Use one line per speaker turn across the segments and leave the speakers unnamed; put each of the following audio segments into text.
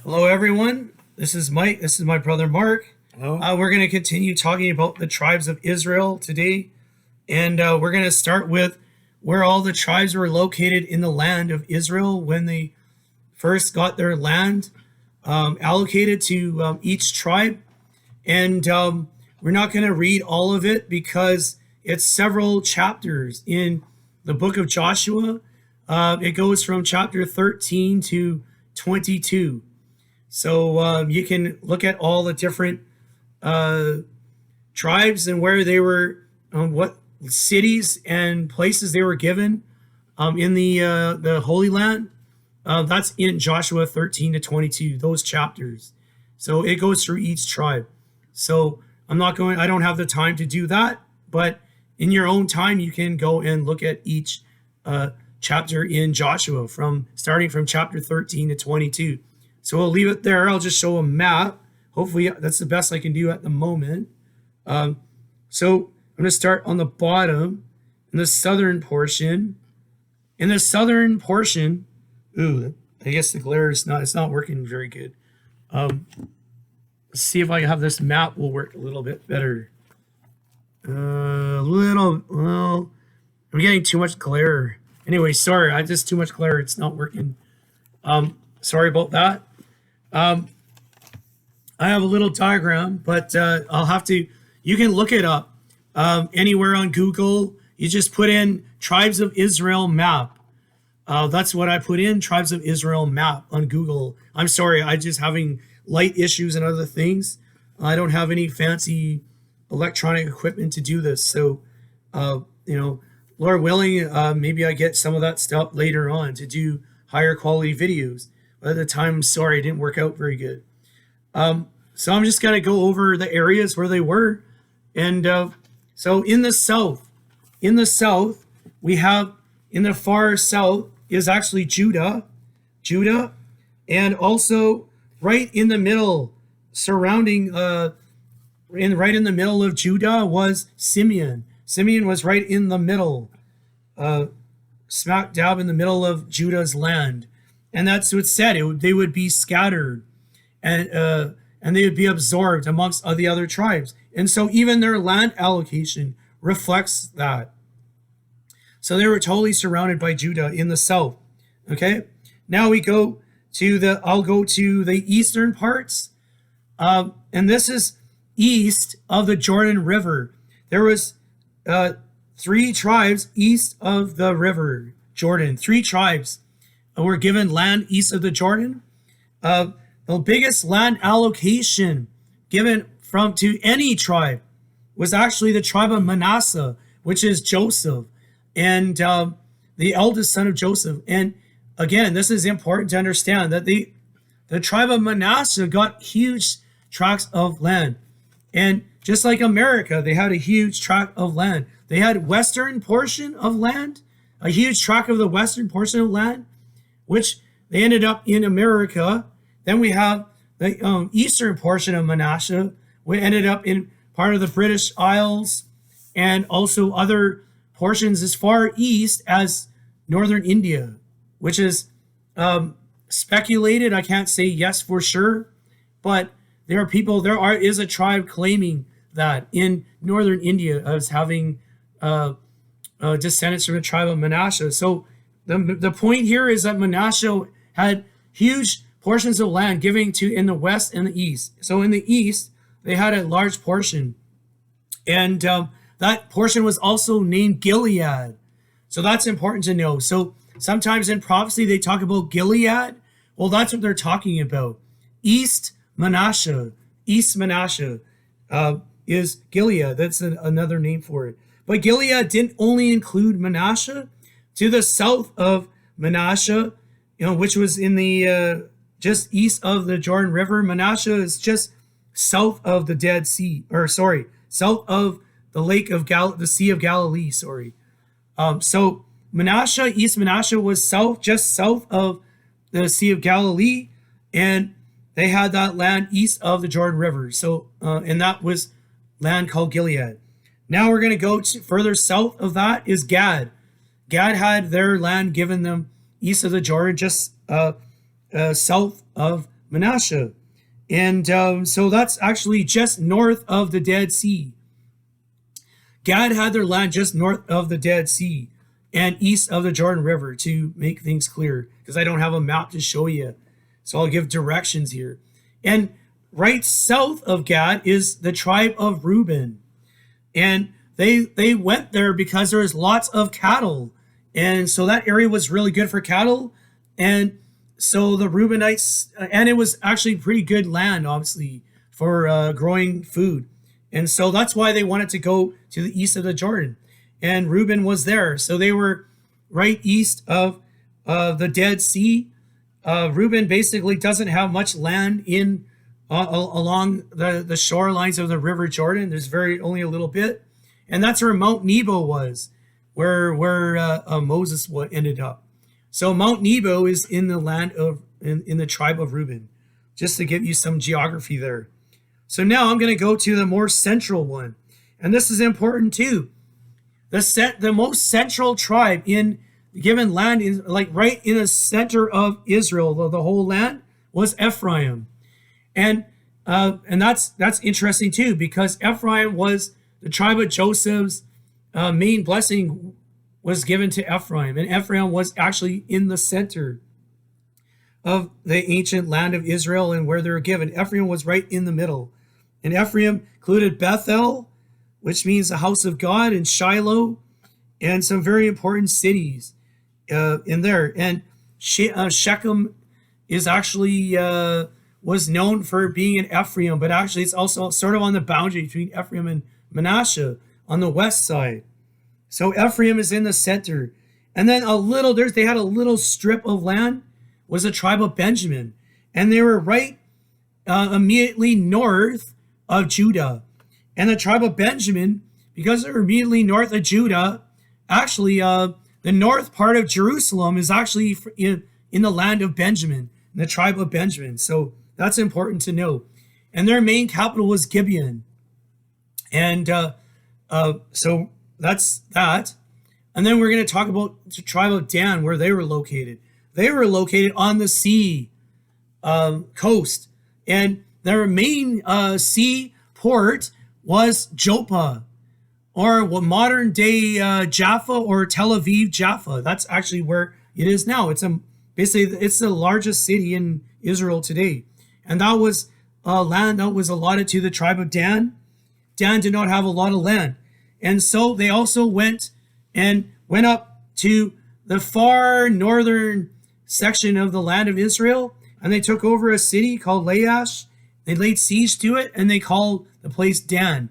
Hello, everyone. This is Mike. This is my brother Mark.
Hello.
We're going to continue talking about the tribes of Israel today. And we're going to start with where all the tribes were located in the land of Israel when they first got their land allocated to each tribe. And we're not going to read all of it because it's several chapters in the book of Joshua. It goes from chapter 13 to 22. So you can look at all the different tribes and where they were, what cities and places they were given in the Holy Land. That's in Joshua 13 to 22, those chapters. So it goes through each tribe. So I don't have the time to do that, but in your own time, you can go and look at each chapter in Joshua starting from chapter 13 to 22. So we'll leave it there. I'll just show a map. Hopefully that's the best I can do at the moment. So I'm going to start on the bottom in the southern portion. In the southern portion, I guess the glare is it's not working very good. Let's see if I have this map will work a little bit better. I'm getting too much glare. Anyway, sorry, I just too much glare. It's not working. Sorry about that. I have a little diagram, but you can look it up anywhere on Google. You just put in Tribes of Israel map. That's what I put in, Tribes of Israel map on Google. I'm sorry, I'm just having light issues and other things. I don't have any fancy electronic equipment to do this. So, Lord willing, maybe I get some of that stuff later on to do higher quality videos. But at the time, I'm sorry, it didn't work out very good. So I'm just going to go over the areas where they were. And so in the south, we have, in the far south is actually Judah, and also right in the middle, surrounding, right in the middle of Judah was Simeon. Simeon was right in the middle, smack dab in the middle of Judah's land. And that's what it said. They would be scattered and they would be absorbed amongst the other tribes. And so even their land allocation reflects that. So they were totally surrounded by Judah in the south. Okay. Now we go to I'll go to the eastern parts. And this is east of the Jordan River. There was 3 tribes east of the river Jordan. 3 tribes were given land east of the Jordan. The biggest land allocation given to any tribe was actually the tribe of Manassa, which is Joseph, and the eldest son of Joseph. And again, this is important to understand that the tribe of Manasseh got huge tracts of land. And just like America, they had a huge tract of land. They had western portion of land, a huge tract of the western portion of land, which they ended up in America. Then we have the eastern portion of Menasha, which ended up in part of the British Isles, and also other portions as far east as northern India, which is speculated. I can't say yes for sure, but there is a tribe claiming that in northern India as having descendants from the tribe of Menasha. So the point here is that Menasha had huge portions of land giving to in the west and the east. So in the east, they had a large portion. And that portion was also named Gilead. So that's important to know. So sometimes in prophecy, they talk about Gilead. Well, that's what they're talking about. East Menasha is Gilead. That's another name for it. But Gilead didn't only include Menasha. To the south of Menasha, which was in the just east of the Jordan River. Menasha is just south of the Dead Sea, south of the Lake of the Sea of Galilee. So Menasha, East Menasha was just south of the Sea of Galilee, and they had that land east of the Jordan River. So, and that was land called Gilead. Now we're going to go further south of that is Gad. Gad had their land given them east of the Jordan, just south of Menasha. And so that's actually just north of the Dead Sea. Gad had their land just north of the Dead Sea and east of the Jordan River, to make things clear, because I don't have a map to show you. So I'll give directions here. And right south of Gad is the tribe of Reuben. And they went there because there was lots of cattle. And so that area was really good for cattle. And so the Reubenites, and it was actually pretty good land, obviously, for growing food. And so that's why they wanted to go to the east of the Jordan. And Reuben was there. So they were right east of the Dead Sea. Reuben basically doesn't have much land in along the shorelines of the River Jordan. There's only a little bit. And that's where Mount Nebo was, where Moses ended up. So Mount Nebo is in the land of, in the tribe of Reuben, just to give you some geography there. So now I'm going to go to the more central one. And this is important too. The most central tribe in given land, is like right in the center of Israel, the whole land, was Ephraim. And that's interesting too, because Ephraim was the tribe of Joseph's main blessing was given to Ephraim. And Ephraim was actually in the center of the ancient land of Israel and where they were given. Ephraim was right in the middle. And Ephraim included Bethel, which means the house of God, and Shiloh, and some very important cities in there. And Shechem is actually was known for being in Ephraim, but actually it's also sort of on the boundary between Ephraim and Menasha on the west side. So Ephraim is in the center. And then they had a little strip of land, was the tribe of Benjamin. And they were right immediately north of Judah. And the tribe of Benjamin, because they're immediately north of Judah, actually the north part of Jerusalem is actually in the land of Benjamin, in the tribe of Benjamin. So that's important to know. And their main capital was Gibeon. And so that's that. And then we're going to talk about the tribe of Dan, where they were located. They were located on the sea coast. And their main sea port was Joppa, or what modern day Jaffa or Tel Aviv Jaffa. That's actually where it is now. Basically it's the largest city in Israel today. And that was land that was allotted to the tribe of Dan. Dan did not have a lot of land. And so they also went up to the far northern section of the land of Israel, and they took over a city called Laish. They laid siege to it, and they called the place Dan,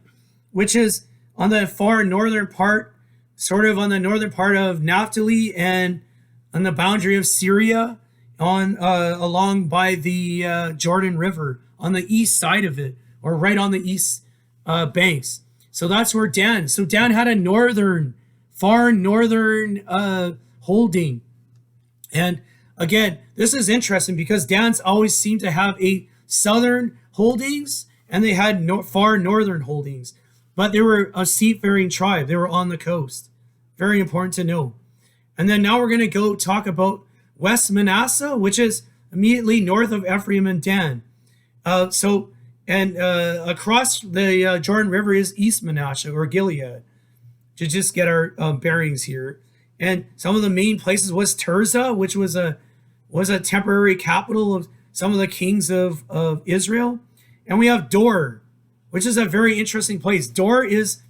which is on the far northern part, sort of on the northern part of Naphtali and on the boundary of Syria, along by the Jordan River, on the east side of it, or right on the east banks. So that's where Dan. So Dan had a far northern holding. And again, this is interesting because Dan's always seemed to have a southern holdings, and they had far northern holdings. But they were a seafaring tribe. They were on the coast. Very important to know. And then now we're going to go talk about West Manassa, which is immediately north of Ephraim and Dan. Across the Jordan River is East Menasha, or Gilead, to just get our bearings here. And some of the main places was Tirzah, which was a temporary capital of some of the kings of Israel. And we have Dor, which is a very interesting place. Dor is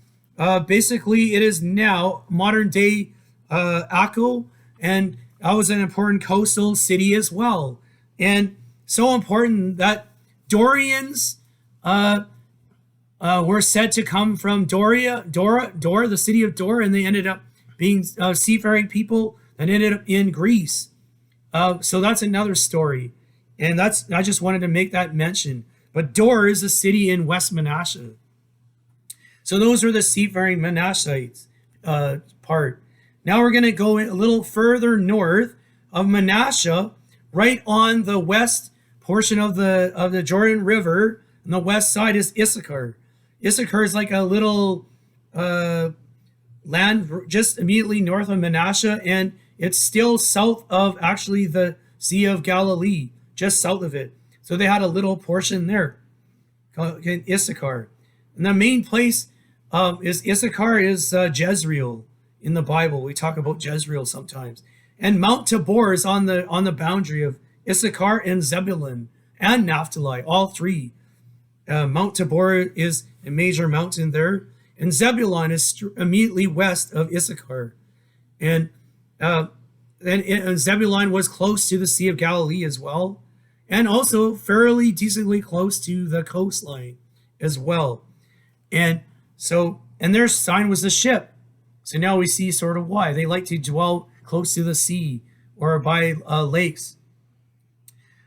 basically, it is now modern day Akko, and that was an important coastal city as well. And so important that Dorians were said to come from Dor, the city of Dor, and they ended up being seafaring people and ended up in Greece. So that's another story. And I just wanted to make that mention. But Dor is a city in West Menasha. So those are the seafaring Menashites part. Now we're going to go a little further north of Menasha, right on the west portion of the Jordan River. On the west side is Issachar. Issachar is like a little land just immediately north of Menasha, and it's still south of actually the Sea of Galilee, just south of it. So they had a little portion there called Issachar. And the main place is Issachar is Jezreel in the Bible. We talk about Jezreel sometimes. And Mount Tabor is on the boundary of Issachar and Zebulun and Naphtali, all three. Mount Tabor is a major mountain there, and Zebulun is immediately west of Issachar. And Zebulun was close to the Sea of Galilee as well, and also fairly decently close to the coastline as well. And their sign was the ship. So now we see sort of why. They like to dwell close to the sea or by lakes.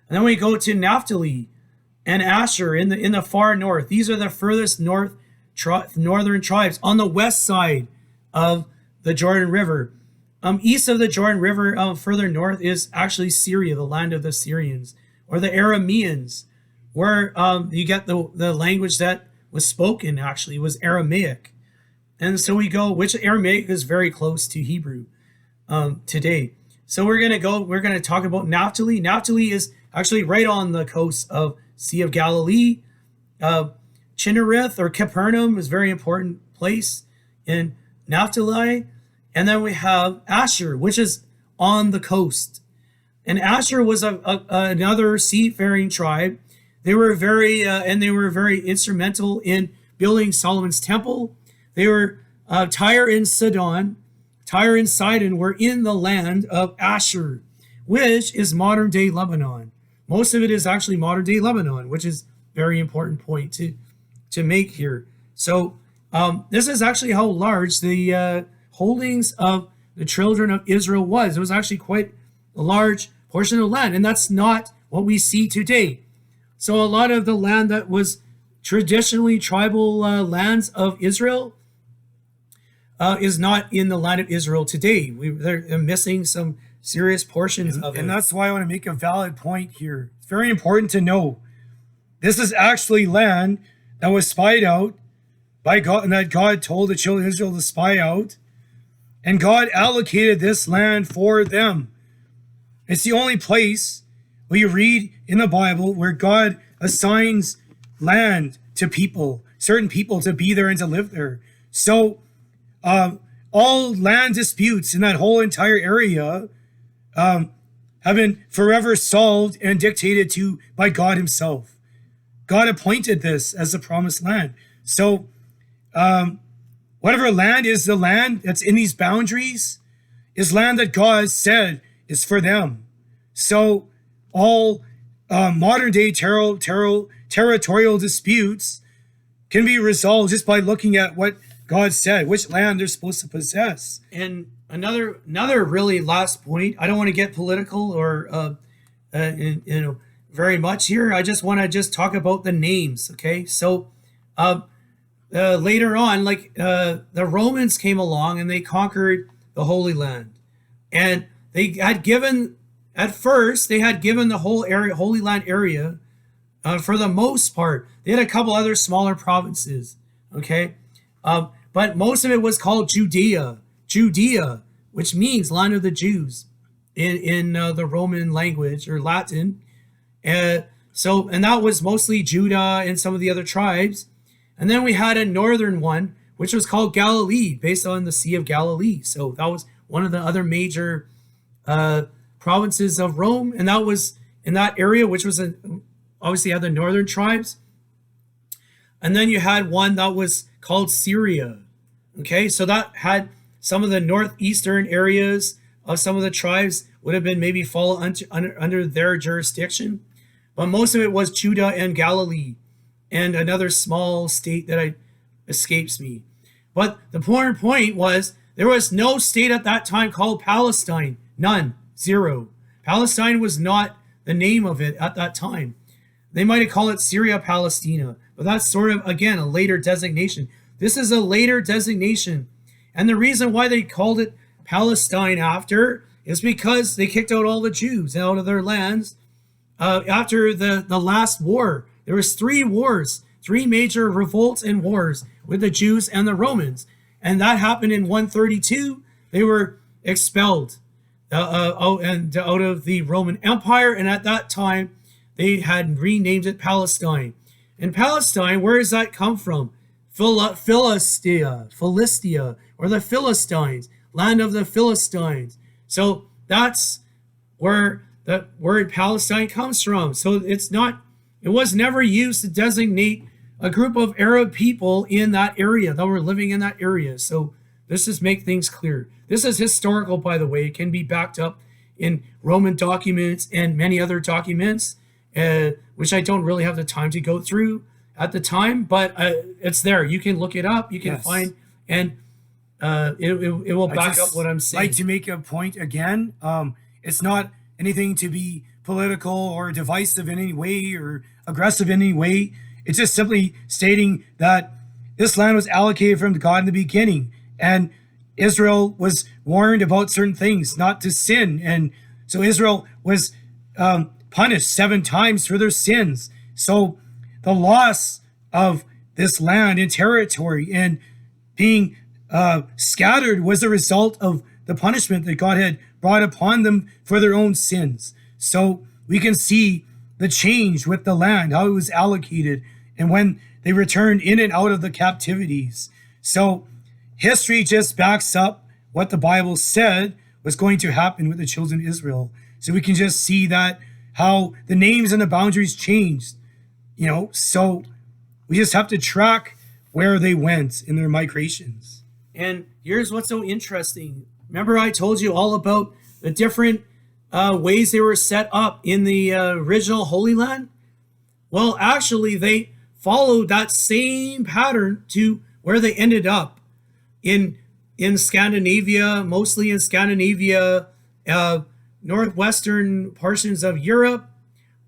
And then we go to Naphtali and Asher in the far north. These are the furthest northern tribes on the west side of the Jordan River. East of the Jordan River, further north, is actually Syria, the land of the Syrians, or the Arameans, where you get the language that was spoken, actually, was Aramaic. And so we go, which Aramaic is very close to Hebrew today. So we're going to talk about Naphtali. Naphtali is actually right on the coast of Sea of Galilee. Chinnereth or Capernaum is a very important place in Naphtali. And then we have Asher, which is on the coast. And Asher was another seafaring tribe. They were very instrumental in building Solomon's temple. They were Tyre and Sidon. Tyre and Sidon were in the land of Asher, which is modern day Lebanon. Most of it is actually modern day Lebanon, which is a very important point to make here. So this is actually how large the holdings of the children of Israel was. It was actually quite a large portion of land, and that's not what we see today. So a lot of the land that was traditionally tribal lands of Israel is not in the land of Israel today. They're missing some serious portions of it.
And that's why I want to make a valid point here. It's very important to know this is actually land that was spied out by God, and that God told the children of Israel to spy out. And God allocated this land for them. It's the only place where you read in the Bible where God assigns land to people, certain people, to be there and to live there. So all land disputes in that whole entire area have been forever solved and dictated to by God himself. God appointed this as the promised land. So whatever land is the land that's in these boundaries is land that God said is for them. So all modern day territorial disputes can be resolved just by looking at what God said, which land they're supposed to possess.
And another really last point. I don't want to get political or very much here. I just want to talk about the names. Okay, so later on, the Romans came along and they conquered the Holy Land, and they had given the whole area, Holy Land area, for the most part. They had a couple other smaller provinces. Okay. But most of it was called Judea, which means land of the Jews in the Roman language or Latin. And that was mostly Judah and some of the other tribes. And then we had a northern one, which was called Galilee, based on the Sea of Galilee. So that was one of the other major provinces of Rome. And that was in that area, which was obviously had the northern tribes. And then you had one that was called Syria. Okay, so that had some of the northeastern areas of some of the tribes would have been maybe fall under their jurisdiction. But most of it was Judah and Galilee and another small state that escapes me. But the important point was there was no state at that time called Palestine. None. Zero. Palestine was not the name of it at that time. They might have called it Syria Palestina, but that's sort of, again, a later designation. This is a later designation. And the reason why they called it Palestine after is because they kicked out all the Jews out of their lands after the last war. There was 3 wars, 3 major revolts and wars with the Jews and the Romans. And that happened in 132. They were expelled out of the Roman Empire. And at that time, they had renamed it Palestine. And Palestine, where does that come from? Philistia, or the Philistines, land of the Philistines. So that's where the word Palestine comes from. So it was never used to designate a group of Arab people in that area that were living in that area. So this is make things clear. This is historical, by the way. It can be backed up in Roman documents and many other documents, which I don't really have the time to go through at the time, but it's there. You can look it up. You can find, and it will back up what I'm saying.
Like to make a point again. It's not anything to be political or divisive in any way or aggressive in any way. It's just simply stating that this land was allocated from God in the beginning, and Israel was warned about certain things, not to sin, and so Israel was punished 7 times for their sins. So the loss of this land and territory and being scattered was a result of the punishment that God had brought upon them for their own sins. So we can see the change with the land, how it was allocated, and when they returned in and out of the captivities. So history just backs up what the Bible said was going to happen with the children of Israel. So we can just see that how the names and the boundaries changed. So we just have to track where they went in their migrations.
And here's what's so interesting. Remember I told you all about the different ways they were set up in the original Holy Land? Well, actually, they followed that same pattern to where they ended up in Scandinavia, mostly in Scandinavia, northwestern portions of Europe,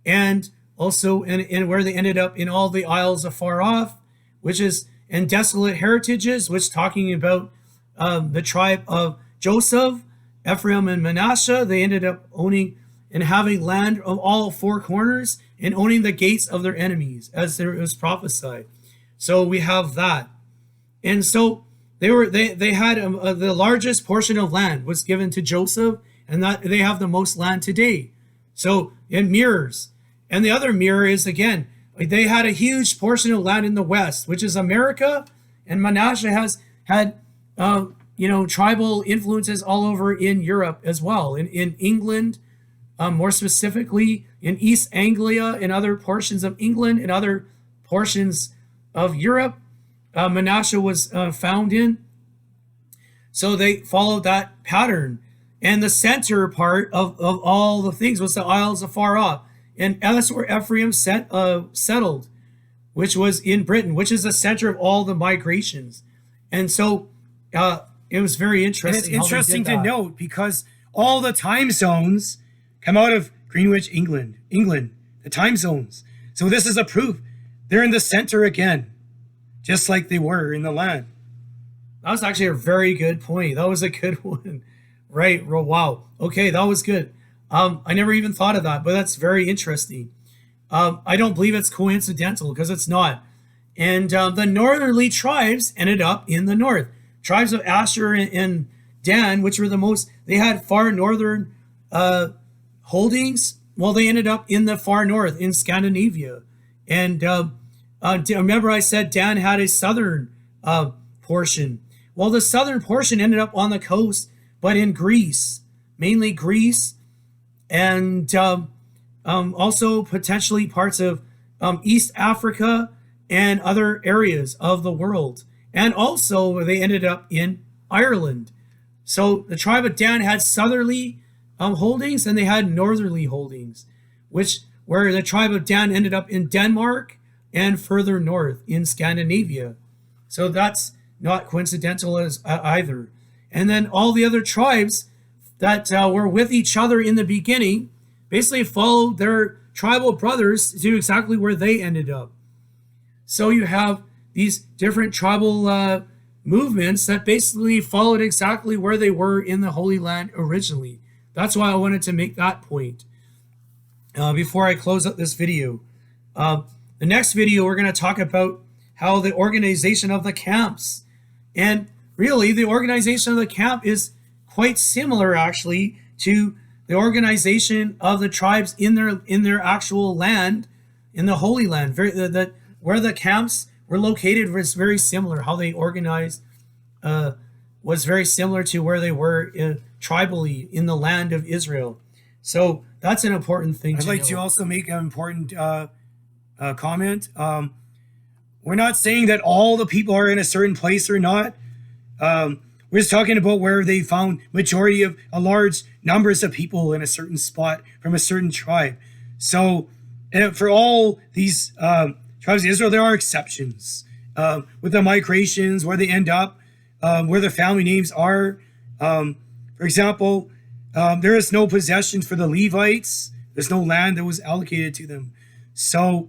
and also in where they ended up in all the isles afar off, which is in desolate heritages, which talking about the tribe of Joseph, Ephraim, and Menasha. They ended up owning and having land of all 4 corners and owning the gates of their enemies, as there was prophesied. So we have that, and so they had the largest portion of land was given to Joseph, and that they have the most land today. So it mirrors. And the other mirror is, again, they had a huge portion of land in the west, which is America, and Manassa has had tribal influences all over in Europe as well, in England, more specifically in East Anglia and other portions of England and other portions of Europe. Menasha was found in. So they followed that pattern. And the center part of all the things was the isles afar off. And that's where Ephraim settled, which was in Britain, which is the center of all the migrations. And so it was very interesting.
And it's interesting to note because all the time zones come out of Greenwich, England, the time zones. So this is a proof. They're in the center again, just like they were in the land.
That was actually a very good point. That was a good one. Right. Wow. Okay, that was good. I never even thought of that, but that's very interesting. I don't believe it's coincidental because it's not. And the northerly tribes ended up in the north. Tribes of Asher and Dan, which were the most, they had far northern holdings. Well, they ended up in the far north in Scandinavia. And remember I said Dan had a southern portion. Well, the southern portion ended up on the coast, but in Greece, mainly Greece, and also potentially parts of East Africa and other areas of the world. And also they ended up in Ireland. So the tribe of Dan had southerly holdings and they had northerly holdings, where the tribe of Dan ended up in Denmark and further north in Scandinavia. So that's not coincidental as either. And then all the other tribes that were with each other in the beginning basically followed their tribal brothers to exactly where they ended up. So you have these different tribal movements that basically followed exactly where they were in the Holy Land originally. That's why I wanted to make that point before I close up this video. The next video, we're going to talk about how the organization of the camps. And really, the organization of the camp is quite similar, actually, to the organization of the tribes in their actual land, in the Holy Land, where the camps were located was very similar. How they organized was very similar to where they were tribally in the land of Israel. So that's an important thing.
I'd like to also make an important comment. We're not saying that all the people are in a certain place or not. We're just talking about where they found majority of a large numbers of people in a certain spot from a certain tribe. So for all these tribes of Israel, there are exceptions with the migrations, where they end up, where the family names are. For example, there is no possessions for the Levites. There's no land that was allocated to them. So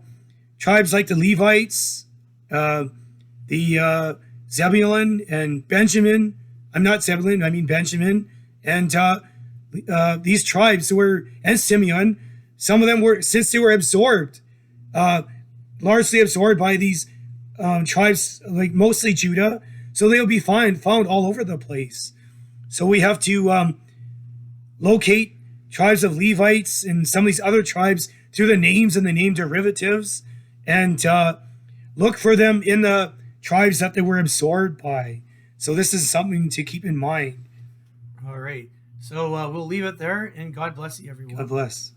tribes like the Levites, the Zebulun and Benjamin, I'm not Zebulun, I mean Benjamin, and these tribes and Simeon, some of them were, since they were absorbed, largely absorbed by these tribes, like mostly Judah, so they'll be found all over the place. So we have to locate tribes of Levites and some of these other tribes through the names and the name derivatives, and look for them in the tribes that they were absorbed by. So this is something to keep in mind.
All right. So we'll leave it there, and God bless you, everyone.
God bless.